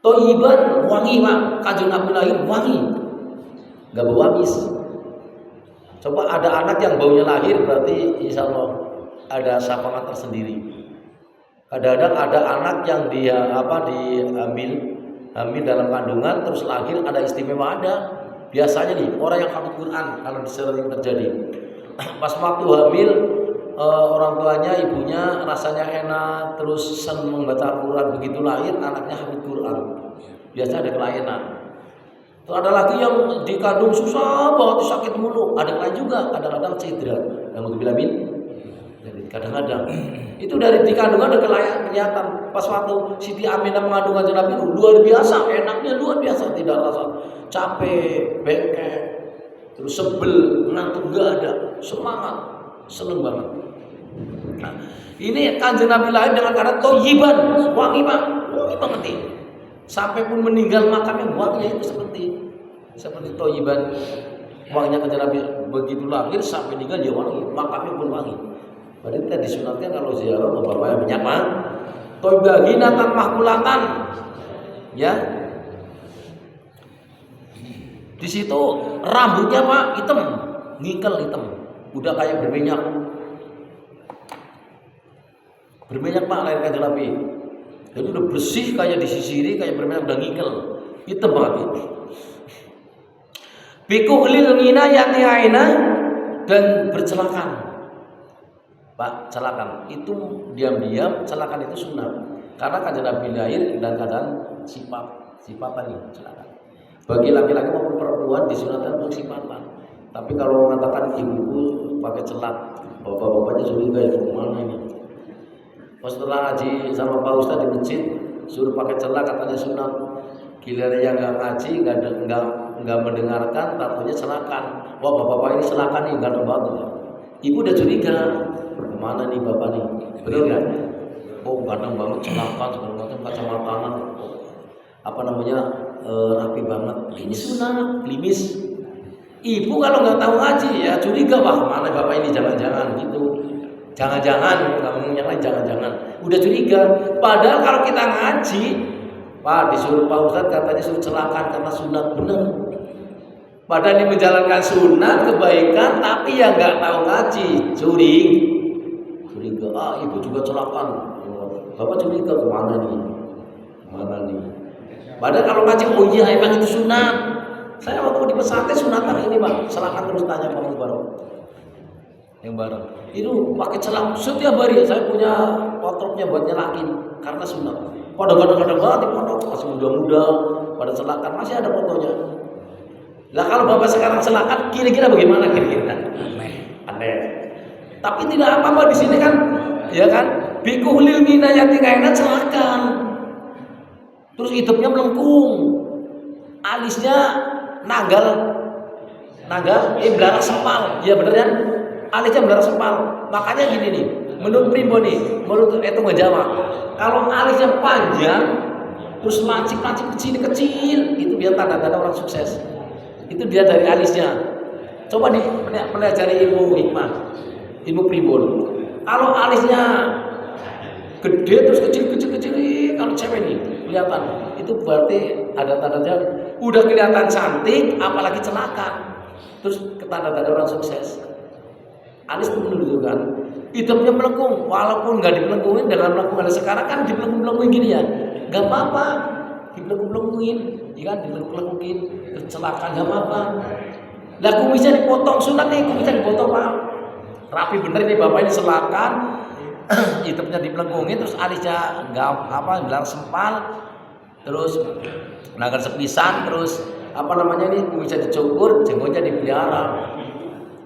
Thayyiban wangi Pak, Kanjeng Nabi lahir wangi. Enggak bau amis. Coba ada anak yang baunya lahir berarti insya Allah ada syafaat tersendiri. Kadang-kadang ada anak yang dia hamil dalam kandungan terus lahir ada istimewa ada. Biasanya nih orang yang hafal Quran kalau sering terjadi pas waktu hamil orang tuanya ibunya rasanya enak terus senang membaca Quran, begitu lahir anaknya hafal Quran biasa ada kelainan. Terus ada lagi yang dikandung susah banget sakit mulu, ada lain juga kadang-kadang cedera yang bilamin kadang-kadang itu dari di kandungan ada kelihatan pas waktu Siti Aminah mengandung Kanjeng Nabi luar biasa enaknya luar biasa, tidak rasa capek bengkek terus sebel ngantuk gak ada, semangat seneng banget. Nah, ini Kanjeng Nabi lahir dengan keadaan thayyiban wangi Pak, wangi banget nih sampai pun meninggal makamnya wanginya itu seperti thayyiban wanginya Kanjeng Nabi begitu lahir sampai meninggal ya wangi, makamnya pun wangi. Berarti kita disunatkan kalau ziarah bapaknya menyapa toibaginatan mahkulatan ya. Di situ rambutnya Pak hitam, ngingkel hitam, udah kayak berminyak Pak lahir Kanjeng Nabi. Jadi udah bersih kayak disisiri kayak berminyak udah ngingkel, hitam banget itu. Bikuhlil minayati aina dan bercelakan. Pak, celakan itu diam-diam, celakan itu sunat. Karena Kanjeng Nabi lahir dan keadaan sifatan ini celakan. Bagi laki-laki maupun perempuan disunatkan untuk sifatan. Tapi kalau mengatakan ibuku pakai celak, bapak-bapaknya curiga itu kemana ini? Pas setelah ngaji sama Pak Ustadz di masjid, suruh pakai celak katanya sunat. Giliran yang nggak ngaji, nggak mendengarkan, tatonya celakan. Wah bapak-bapak ini celakan nih, nggak ada banget. Ibu udah curiga. Kemana nih bapak nih, bener nggak? Oh ganteng banget, celakan segala macam, kacamata rapi banget. Ini sunat, klimis. Ibu kalau nggak tahu ngaji ya curiga, wah mana bapak ini jangan-jangan gitu, jangan-jangan nggak mau yang lain, jangan-jangan udah curiga. Padahal kalau kita ngaji, Pak disuruh Pak Ustadz katanya suruh celakan karena sunat bener. Padahal ini menjalankan sunat kebaikan, tapi yang nggak tahu ngaji curiga. Ibu juga celakan. Bapak curiga kemana nih? Padahal kalau ngaji, oh iya emang itu sunat. Saya waktu di pesantren sunatan ini Pak, celakan terus tanya Pak Mubarok. Yang bareng. Itu pakai celak setiap hari. Saya punya wardrobe-nya buat nyelakin karena sunat. Pada kadang-kadang banget di pondok masih muda-muda, pada celakan masih ada fotonya. Lah kalau Bapak sekarang celakan, kira-kira bagaimana kira-kira? Aneh. Tapi tidak apa-apa di sini kan, ya kan? Bikuhlil minayati kaina celakan. Terus hidupnya melengkung, alisnya nanggal, belara sempal, ya bener kan? Alisnya belara sempal. Makanya gini nih, menurut Primbon nih, menurut itu Jawa, kalau alisnya panjang, terus lancip-lancip kecil, itu dia tanda-tanda orang sukses. Itu dia dari alisnya. Coba nih pelajari ilmu hikmah, ilmu Primbon. Kalau alisnya gede terus kecil, kalau cewek nih kelihatan, itu berarti ada tandanya udah kelihatan cantik, apalagi celakan. Terus tanda-tanda orang sukses. Alis itu menunjukkan hidupnya melengkung, walaupun nggak dipelengkungin dengan melengkung. Sekarang kan dipelengkung gini ya, nggak apa-apa, dipelengkungin, ya kan, dipelengkungin, kecelakaan nggak apa-apa. Lah kumisnya dipotong, sunat nih kumisnya dipotong Pak, rapi bener nih bapak ini selakan, hidupnya dipelengkungin, terus alisnya bilang sempal, terus nagar sepisan, terus kumisnya dicukur, jenggotnya dipelihara,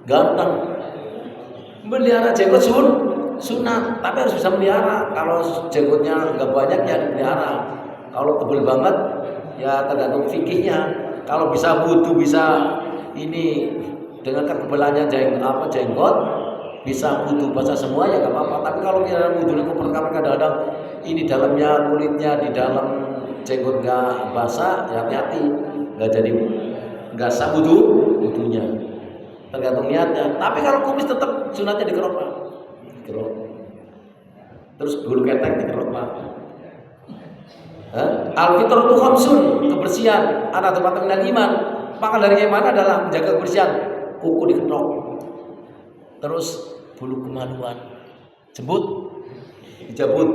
ganteng. Melihara jenggot sunat, tapi harus bisa melihara. Kalau jenggotnya nggak banyak ya dipelihara. Kalau tebel banget ya tergantung fikihnya. Kalau bisa wudu, bisa ini dengan ketebalannya jenggot, bisa wudu basah semua ya nggak apa-apa. Tapi kalau kita wudu itu kadang-kadang ini dalamnya kulitnya di dalam jenggot nggak basah, ya hati-hati, nggak sah wudunya. tergantung niatnya. Tapi kalau kumis tetap sunatnya dikerok Pak. Dikerok. Terus bulu ketek dikerok Pak. Al-fitratu khamsun, kebersihan anak tempat dan iman. Maka dari iman adalah menjaga kebersihan. Kuku diketok. Terus bulu kemaluan jembut dijabut.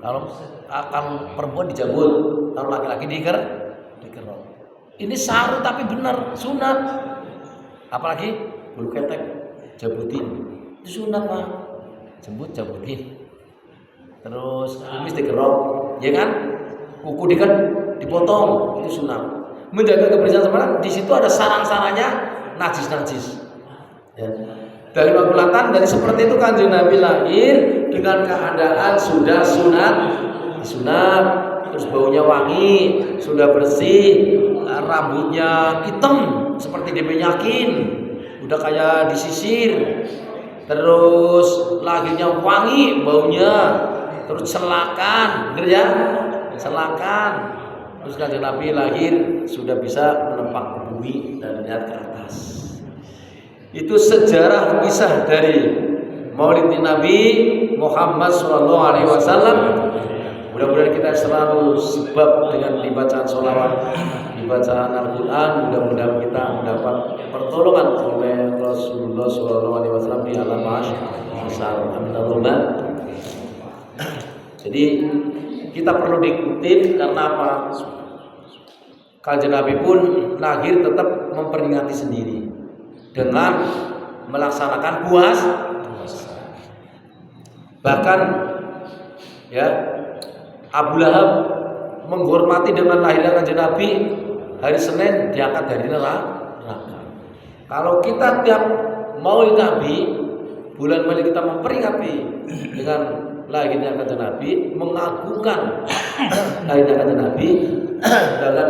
Kalau perempuan dijabut, kalau laki-laki dikerok. Ini saru tapi benar sunat. Apalagi bulu ketek jabutin. Itu sunat Pak. Jembut jabutin. Terus kumis dikerok, ya kan? Kuku dipotong, itu sunat. Menjaga kebersihan sebenarnya di situ ada sarang-sarangnya najis-najis. Ya. Dari magulatan dari seperti itu Kanjeng Nabi lahir dengan keadaan sudah sunat, terus baunya wangi, sudah bersih, rambutnya hitam seperti diminyakin, udah kayak disisir, terus lahirnya wangi, baunya, terus selakan, bener ya? Selakan. Terus Kanjeng Nabi lahir sudah bisa menempak bumi dan melihat ke atas. Itu sejarah kisah dari Maulid Nabi Muhammad SAW. Mudah-mudahan kita selalu sebab dengan dibacaan sholawat, dibacaan Al-Quran, mudah-mudahan kita mendapat pertolongan oleh Rasulullah SAW di alam mahsyar. Amin. Jadi kita perlu diikuti karena apa? Kanjeng Nabi pun lahir tetap memperingati sendiri dengan melaksanakan puasa. Bahkan ya Abu Lahab menghormati dengan lahirnya Kanjeng Nabi hari Senin diangkat dari neraka. Kalau kita tiap Maulid Nabi bulan Maulid kita memperingati dengan lahirnya Kanjeng Nabi, mengagungkan lahirnya Kanjeng Nabi dengan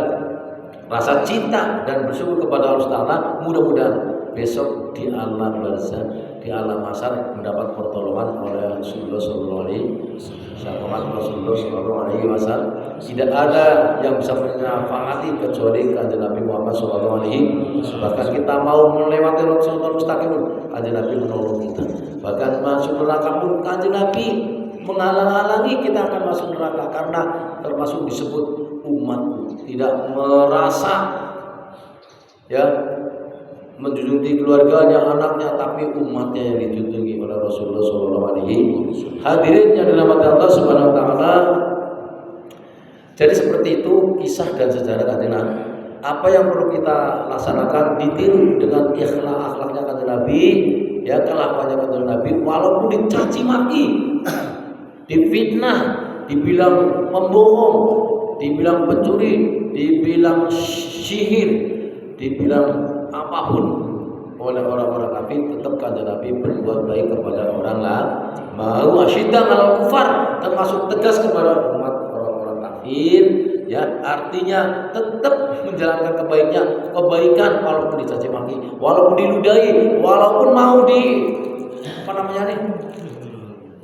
rasa cinta dan bersyukur kepada Allah Taala, mudah-mudahan besok di alam barzah, di alam mahsyar mendapat pertolongan oleh Rasulullah Sallallahu Alaihi Wasallam. Tidak ada yang bisa menyafati kecuali Kanjeng Nabi Muhammad Sallallahu Alaihi Wasallam. Bahkan kita mau melewati Rasulullah Mustaqim, Kanjeng Nabi menolong kita. Bahkan masuk neraka pun Kanjeng Nabi menghalang-halangi kita akan masuk neraka karena termasuk disebut umat tidak merasa ya menjunjung tinggi keluarganya, anaknya, tapi umatnya yang dijunjungi oleh Rasulullah SAW. Hadirin yang dirahmati Allah Subhanahu Wa Taala. Jadi seperti itu kisah dan sejarah Kanjeng Nabi. Apa yang perlu kita laksanakan ditiru dengan akhlaknya Kanjeng Nabi, ya kelakuannya Kanjeng Nabi, walaupun dicaci maki, difitnah, dibilang pembohong, dibilang pencuri, dibilang sihir, dibilang apapun oleh orang-orang kafir, tetap Kanjeng Nabi berbuat baik kepada orang lain. Mau asyiddan alal kufar, termasuk tegas kepada umat orang-orang kafir, ya artinya tetap menjalankan kebaikan walaupun dicaci maki, walaupun diludahi, walaupun mau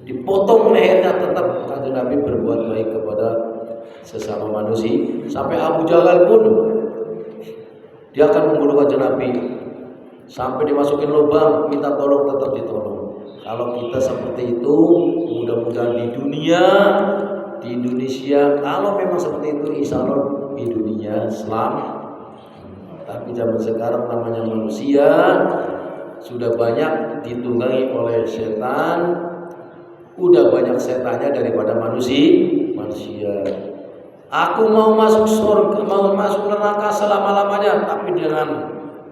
dipotong lehernya, tetap Kanjeng Nabi berbuat baik kepada sesama manusia. Sampai Abu Jahal pun dia akan membunuh Kanjeng Nabi, sampai dimasukin lubang, minta tolong, tetap ditolong. Kalau kita seperti itu, mudah-mudahan di dunia, di Indonesia, kalau memang seperti itu, insya Allah di dunia selamat. Tapi zaman sekarang namanya manusia sudah banyak ditunggangi oleh setan, udah banyak setannya daripada manusia. Aku mau masuk surga, mau masuk neraka selama-lamanya, tapi dengan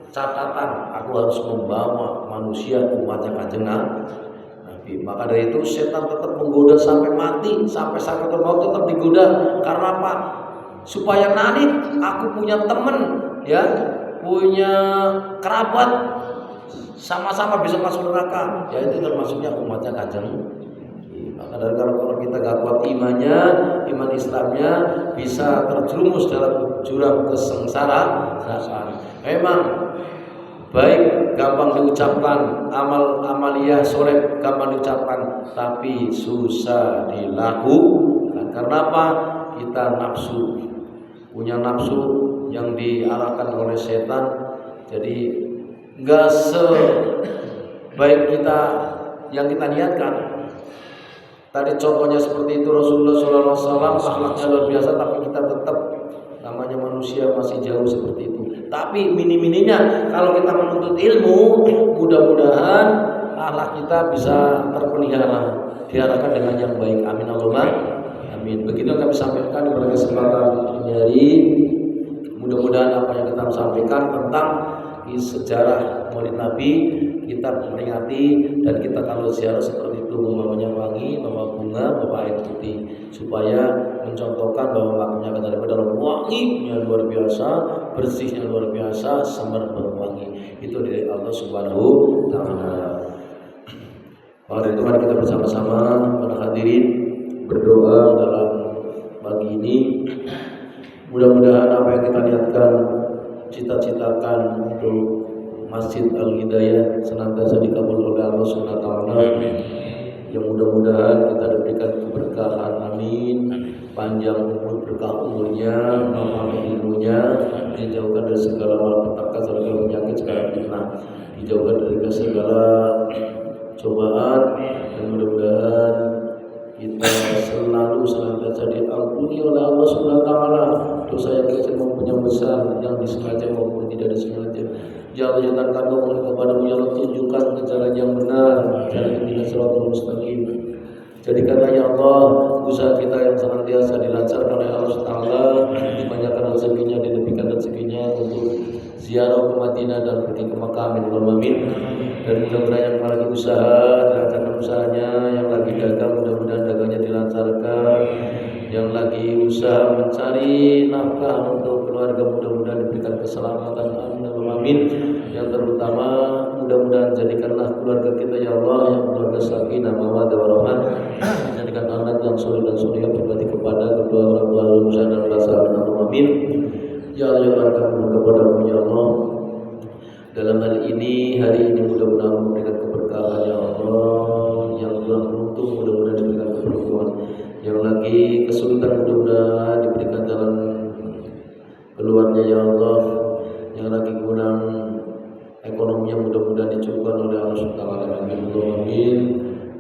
catatan aku harus membawa manusia umatnya Kanjeng Nabi. Maka dari itu setan tetap menggoda sampai mati, sampai sakaratul maut tetap digoda. Karena apa? Supaya nanti aku punya teman, ya, punya kerabat, sama-sama bisa masuk neraka. Ya itu termasuknya umatnya Kanjeng. Maka dari kalau kita gak kuat imannya, iman Islamnya, bisa terjerumus dalam jurang kesengsaraan. Memang baik gampang diucapkan, amaliyah soleh gampang diucapkan, tapi susah dilakukan. Karena apa? Kita nafsu, punya nafsu yang diarahkan oleh setan. Jadi nggak sebaik kita yang kita niatkan. Tadi contohnya seperti itu, Rasulullah SAW akhlaknya luar biasa, tapi kita tetap namanya manusia masih jauh seperti itu. Tapi mini-mininya kalau kita menuntut ilmu, mudah-mudahan akhlak kita bisa terpelihara, diarahkan dengan yang baik. Amin Allahumma amin. Begitu kami sampaikan di kesempatan ini hari. Mudah-mudahan apa yang kita sampaikan tentang sejarah Maulid Nabi kita peringati, dan kita kalau ziarah seperti itu membawa wangi, membawa bunga, membawa air putih, supaya mencontohkan bahwa makamnya kata Nabi adalah wanginya luar biasa, bersihnya luar biasa, semer berwangi. Itu dari Allah Subhanahu wa Ta'ala. Maka itu mari kita bersama-sama para hadirin berdoa dalam pagi ini. Mudah-mudahan apa yang kita niatkan, cita-citakan untuk Masjid Al-Hidayah senantiasa dikabul oleh Allah Subhanahu wa Ta'ala. Yang mudah-mudahan kita diberikan keberkahan, amin. Panjang umur, berkah umurnya, amal ilmunya, dijauhkan dari segala malapetaka, segala penyakit, segala fitnah, dijauhkan dari segala cobaan, dan mudah-mudahan kita selalu senantiasa diampuni oleh Allah Subhanahu wa Ta'ala, dosa yang kecil maupun yang besar, yang disengaja maupun tidak disengaja. Ya Allah, jadikan kami mohon kepadamu, ya Allah, tunjukkan ke jalan yang benar, jalan yang shiratal mustaqim. Jadikanlah ya Allah usaha kita yang senantiasa dilancarkan oleh Allah Ta'ala, dibanyakan rezekinya, dilebihkan rezekinya untuk ziarah ke Madinah dan pergi ke Makkah, amin. Dan mudah-mudahan yang lagi usaha dilancarkan usahanya, yang lagi dagang mudah-mudahan dagangnya dilancarkan, yang lagi usaha mencari nafkah untuk keluarga mudah-mudahan diberikan keselamatan, amin. Yang terutama mudah-mudahan jadikanlah keluarga kita ya Allah yang keluarga sakinah mawaddah warahmah, jadikan anak yang soleh dan solehah, berbakti kepada kedua orang tua lulusan dan rasa amin. Ya Allah, ya Allah, kepadamu ya Allah. Dalam hal ini, hari ini mudah-mudahan memberikan keberkahan ya Allah. Yang kurang beruntung mudah-mudahan diberikan keberuntungan. Yang lagi kesulitan mudah-mudahan diberikan jalan keluarnya ya Allah. Yang lagi kurang ekonominya mudah-mudahan dicukupkan oleh Allah Subhanahu wa Ta'ala, amin.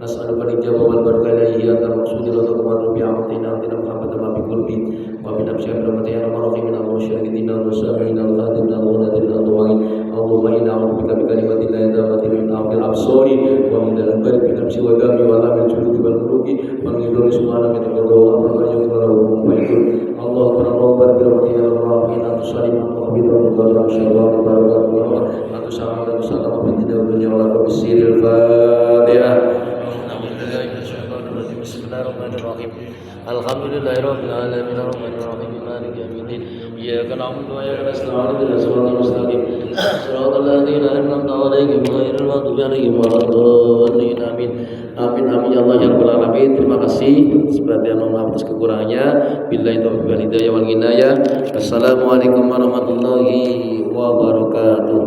Nas'aluka al-ijabah wal barakah ilaihi anta maqsudil wa taqabbal bi amatina Muhammad wa bi qulbi wa bi nafsi rahmati ya rahman min al-musyrikin al-muslimin al-khadim al-munadir al-du'ain Allahumma inna a'udzubika bi kalimati la yadamati min afil absari wa min al-bari bi nafsi wa dami wa lamil juludi wal muruki wa min dhulli subhanaka taqaddaw wa amraka yuqalu wa yakul Allahumma rabbana bi rahmati ya rahman anta salim wa bidu wa sallallahu barakatuh wa anta sallallahu wa bidu dunya wa bisiril fatihah. Bismillahirrahmanirrahim. Alhamdulillahirabbil alamin arrahmanir rahim maliki yaumiddin. Iyyaka na'budu wa iyyaka nasta'in ihdinas siratal mustaqim siratal ladzina an'amta 'alaihim ghairil maghdubi 'alaihim waladdallin. Amin. Amin amin ya Allah ya rabbal alamin. Terima kasih sebagian maaf atas kekurangannya. Billahi taufiq wal hidayah wal hinayah. Assalamualaikum warahmatullahi wabarakatuh.